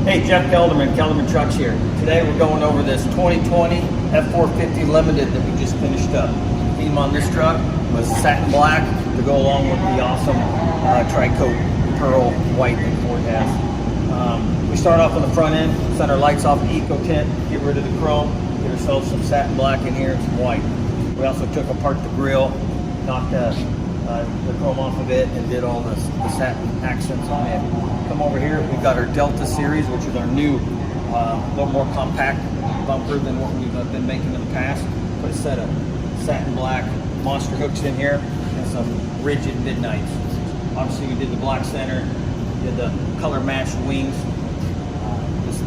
Hey, Jeff Kelderman, Kelderman Trucks here. Today we're going over this 2020 F-450 Limited that we just finished up. The theme on this truck was satin black to go along with the awesome tri-coat pearl white that Ford has. We start off on the front end, set our lights off the eco tint, get rid of the chrome, get ourselves some satin black in here and some white. We also took apart the grille, knocked the chrome off of it, and did all the satin accents on it. Come over here, we've got our Delta series, which is our new, a little more compact bumper than what we've been making in the past. Put a set of satin black monster hooks in here and some rigid midnights. Obviously we did the black center, did the color matched wings.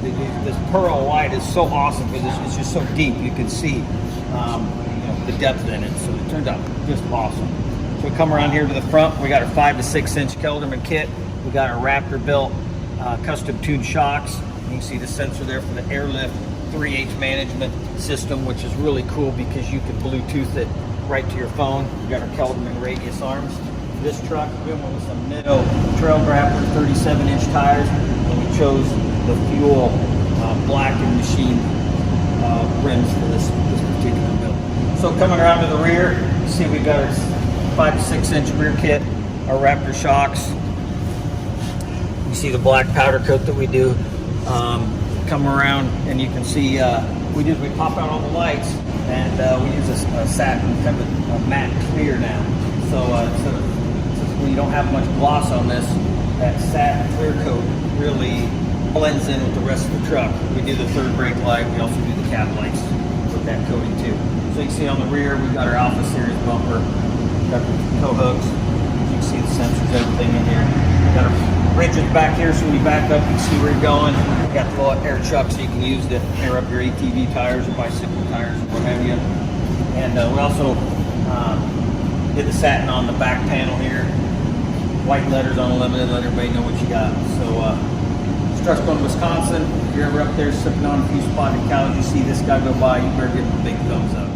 This pearl white is so awesome because it's just so deep. You can see the depth in it, so it turned out just awesome. So we come around here to the front. We got our 5 to 6 inch Kelderman kit. We got our Raptor built custom tuned shocks. You can see the sensor there for the airlift 3/8 management system, which is really cool because you can Bluetooth it right to your phone. We got our Kelderman radius arms. This truck, we went with some Nitto Trail Grapper 37 inch tires, and we chose the fuel black and machine rims for this particular build. So coming around to the rear, you see we've got our 5 to 6 inch rear kit, our Raptor shocks. You see the black powder coat that we do. Come around and you can see we pop out all the lights, and we use a satin kind of a matte clear now. So when you don't have much gloss on this, that satin clear coat really blends in with the rest of the truck. We do the third brake light. We also do the cab lights with that coating too. So you can see on the rear we've got our Alpha Series bumper, got the tow hooks. You can see the sensors, everything in here. Got our rigids back here, so when you back up, you can see where you're going. We've got the air chuck, so you can use to air up your ATV tires or bicycle tires or what have you. And we also did the satin on the back panel here. White letters on the limited, let everybody know what you got. So this truck's going to Wisconsin. If you're ever up there sipping on a few spotted cows, you see this guy go by, you better give him a big thumbs up.